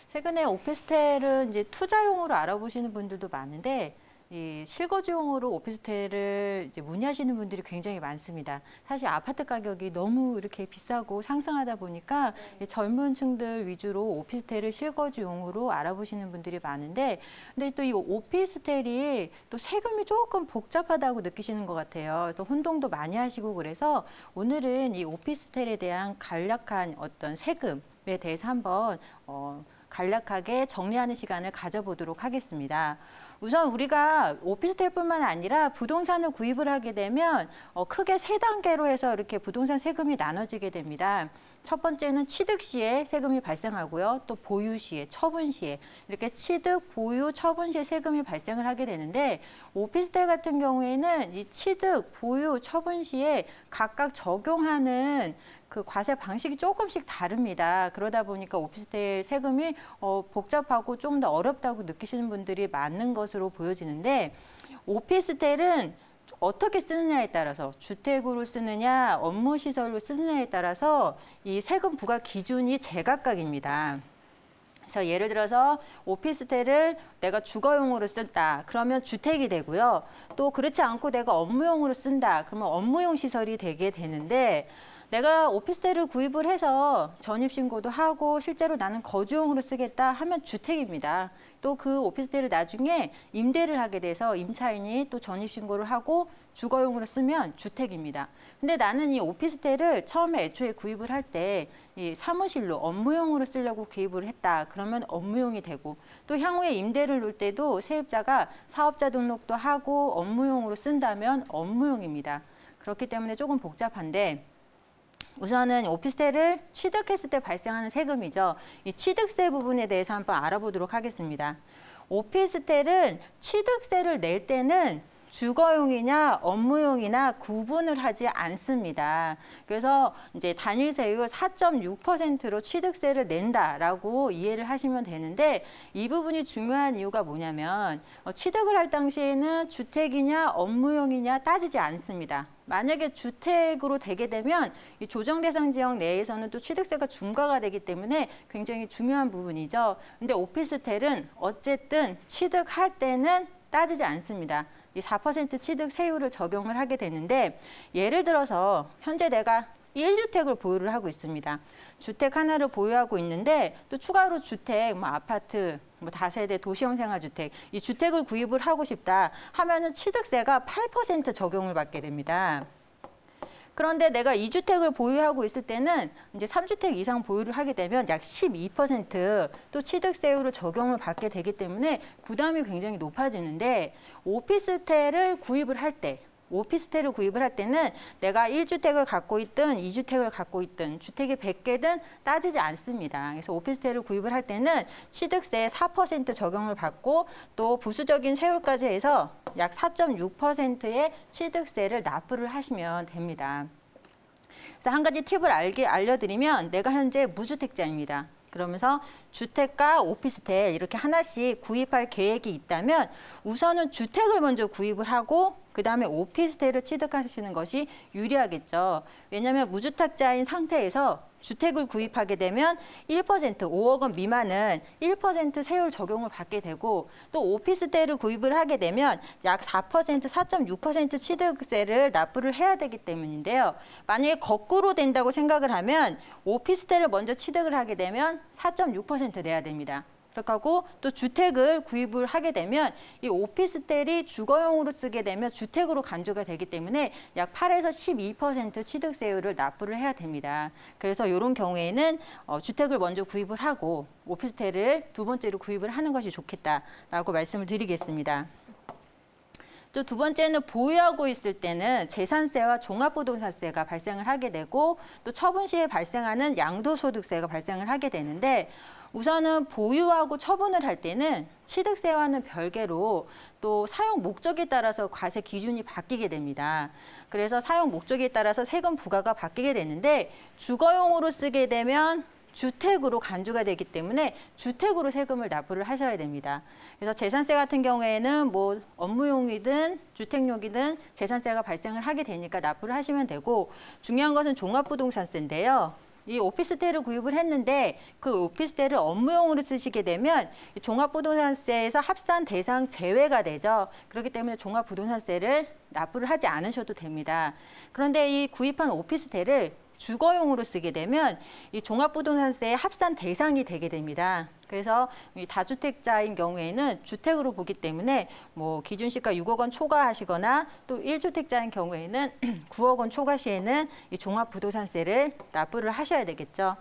최근에 오피스텔은 이제 투자용으로 알아보시는 분들도 많은데 이 실거주용으로 오피스텔을 이제 문의하시는 분들이 굉장히 많습니다. 사실 아파트 가격이 너무 이렇게 비싸고 상승하다 보니까 젊은 층들 위주로 오피스텔을 실거주용으로 알아보시는 분들이 많은데, 근데 또 이 오피스텔이 또 세금이 조금 복잡하다고 느끼시는 것 같아요. 그래서 혼동도 많이 하시고, 그래서 오늘은 이 오피스텔에 대한 간략한 어떤 세금에 대해서 한번 간략하게 정리하는 시간을 가져보도록 하겠습니다. 우선 우리가 오피스텔뿐만 아니라 부동산을 구입을 하게 되면 크게 세 단계로 해서 이렇게 부동산 세금이 나눠지게 됩니다. 첫 번째는 취득 시에 세금이 발생하고요. 또 보유 시에, 처분 시에 이렇게 취득, 보유, 처분 시에 세금이 발생을 하게 되는데, 오피스텔 같은 경우에는 이 취득, 보유, 처분 시에 각각 적용하는 그 과세 방식이 조금씩 다릅니다. 그러다 보니까 오피스텔 세금이 복잡하고 좀 더 어렵다고 느끼시는 분들이 많은 것으로 보여지는데, 오피스텔은 어떻게 쓰느냐에 따라서, 주택으로 쓰느냐, 업무시설로 쓰느냐에 따라서 이 세금 부과 기준이 제각각입니다. 그래서 예를 들어서 오피스텔을 내가 주거용으로 쓴다, 그러면 주택이 되고요. 또 그렇지 않고 내가 업무용으로 쓴다, 그러면 업무용 시설이 되게 되는데, 내가 오피스텔을 구입을 해서 전입신고도 하고 실제로 나는 거주용으로 쓰겠다 하면 주택입니다. 또 그 오피스텔을 나중에 임대를 하게 돼서 임차인이 또 전입신고를 하고 주거용으로 쓰면 주택입니다. 근데 나는 이 오피스텔을 처음에 애초에 구입을 할 때 이 사무실로 업무용으로 쓰려고 구입을 했다, 그러면 업무용이 되고, 또 향후에 임대를 놓을 때도 세입자가 사업자 등록도 하고 업무용으로 쓴다면 업무용입니다. 그렇기 때문에 조금 복잡한데, 우선은 오피스텔을 취득했을 때 발생하는 세금이죠. 이 취득세 부분에 대해서 한번 알아보도록 하겠습니다. 오피스텔은 취득세를 낼 때는 주거용이냐 업무용이나 구분을 하지 않습니다. 그래서 이제 단일세율 4.6%로 취득세를 낸다라고 이해를 하시면 되는데, 이 부분이 중요한 이유가 뭐냐면 취득을 할 당시에는 주택이냐 업무용이냐 따지지 않습니다. 만약에 주택으로 되게 되면 이 조정 대상 지역 내에서는 또 취득세가 중과가 되기 때문에 굉장히 중요한 부분이죠. 근데 오피스텔은 어쨌든 취득할 때는 따지지 않습니다. 이 4% 취득세율을 적용을 하게 되는데, 예를 들어서 현재 내가 1주택을 보유를 하고 있습니다. 주택 하나를 보유하고 있는데 또 추가로 주택, 아파트, 다세대 도시형 생활주택, 이 주택을 구입을 하고 싶다 하면은 취득세가 8% 적용을 받게 됩니다. 그런데 내가 2주택을 보유하고 있을 때는 이제 3주택 이상 보유를 하게 되면 약 12%또 취득세율을 적용을 받게 되기 때문에 부담이 굉장히 높아지는데, 오피스텔을 구입을 할 때는 내가 1주택을 갖고 있든 2주택을 갖고 있든 주택이 100개든 따지지 않습니다. 그래서 오피스텔을 구입을 할 때는 취득세 4% 적용을 받고 또 부수적인 세율까지 해서 약 4.6%의 취득세를 납부를 하시면 됩니다. 그래서 한 가지 팁을 알려드리면, 내가 현재 무주택자입니다. 그러면서 주택과 오피스텔 이렇게 하나씩 구입할 계획이 있다면 우선은 주택을 먼저 구입을 하고 그 다음에 오피스텔을 취득하시는 것이 유리하겠죠. 왜냐하면 무주택자인 상태에서 주택을 구입하게 되면 1%, 5억 원 미만은 1% 세율 적용을 받게 되고, 또 오피스텔을 구입을 하게 되면 약 4%, 4.6% 취득세를 납부를 해야 되기 때문인데요. 만약에 거꾸로 된다고 생각을 하면 오피스텔을 먼저 취득을 하게 되면 4.6% 내야 됩니다. 그렇고 또 주택을 구입을 하게 되면 이 오피스텔이 주거용으로 쓰게 되면 주택으로 간주가 되기 때문에 약 8에서 12% 취득세율을 납부를 해야 됩니다. 그래서 이런 경우에는 주택을 먼저 구입을 하고 오피스텔을 두 번째로 구입을 하는 것이 좋겠다라고 말씀을 드리겠습니다. 또 두 번째는 보유하고 있을 때는 재산세와 종합부동산세가 발생을 하게 되고, 또 처분 시에 발생하는 양도소득세가 발생을 하게 되는데, 우선은 보유하고 처분을 할 때는 취득세와는 별개로 또 사용 목적에 따라서 과세 기준이 바뀌게 됩니다. 그래서 사용 목적에 따라서 세금 부과가 바뀌게 되는데, 주거용으로 쓰게 되면 주택으로 간주가 되기 때문에 주택으로 세금을 납부를 하셔야 됩니다. 그래서 재산세 같은 경우에는 업무용이든 주택용이든 재산세가 발생을 하게 되니까 납부를 하시면 되고, 중요한 것은 종합부동산세인데요. 이 오피스텔을 구입을 했는데 그 오피스텔을 업무용으로 쓰시게 되면 종합부동산세에서 합산 대상 제외가 되죠. 그렇기 때문에 종합부동산세를 납부를 하지 않으셔도 됩니다. 그런데 이 구입한 오피스텔을 주거용으로 쓰게 되면 이 종합부동산세의 합산 대상이 되게 됩니다. 그래서 이 다주택자인 경우에는 주택으로 보기 때문에 뭐 기준시가 6억 원 초과하시거나 또 1주택자인 경우에는 9억 원 초과 시에는 이 종합부동산세를 납부를 하셔야 되겠죠.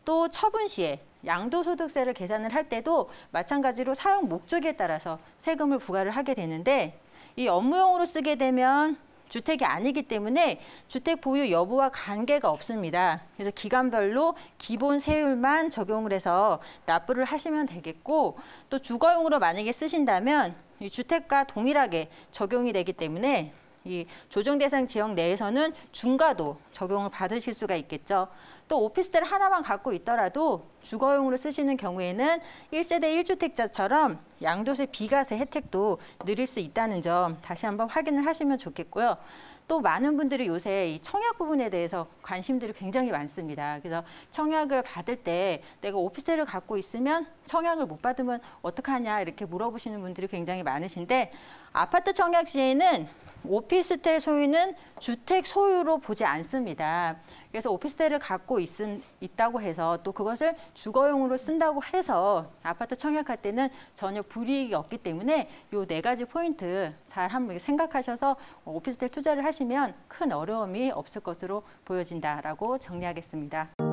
또 처분 시에 양도소득세를 계산을 할 때도 마찬가지로 사용 목적에 따라서 세금을 부과를 하게 되는데 이 업무용으로 쓰게 되면 주택이 아니기 때문에 주택 보유 여부와 관계가 없습니다. 그래서 기간별로 기본 세율만 적용을 해서 납부를 하시면 되겠고 또 주거용으로 만약에 쓰신다면 이 주택과 동일하게 적용이 되기 때문에 이 조정 대상 지역 내에서는 중과도 적용을 받으실 수가 있겠죠. 또 오피스텔 하나만 갖고 있더라도 주거용으로 쓰시는 경우에는 1세대 1주택자처럼 양도세 비과세 혜택도 누릴 수 있다는 점 다시 한번 확인을 하시면 좋겠고요. 또 많은 분들이 요새 이 청약 부분에 대해서 관심들이 굉장히 많습니다. 그래서 청약을 받을 때 내가 오피스텔을 갖고 있으면 청약을 못 받으면 어떡하냐 이렇게 물어보시는 분들이 굉장히 많으신데 아파트 청약 시에는 오피스텔 소유는 주택 소유로 보지 않습니다. 그래서 오피스텔을 갖고 있다고 해서 또 그것을 주거용으로 쓴다고 해서 아파트 청약할 때는 전혀 불이익이 없기 때문에 이 네 가지 포인트 잘 한번 생각하셔서 오피스텔 투자를 하시면 큰 어려움이 없을 것으로 보여진다라고 정리하겠습니다.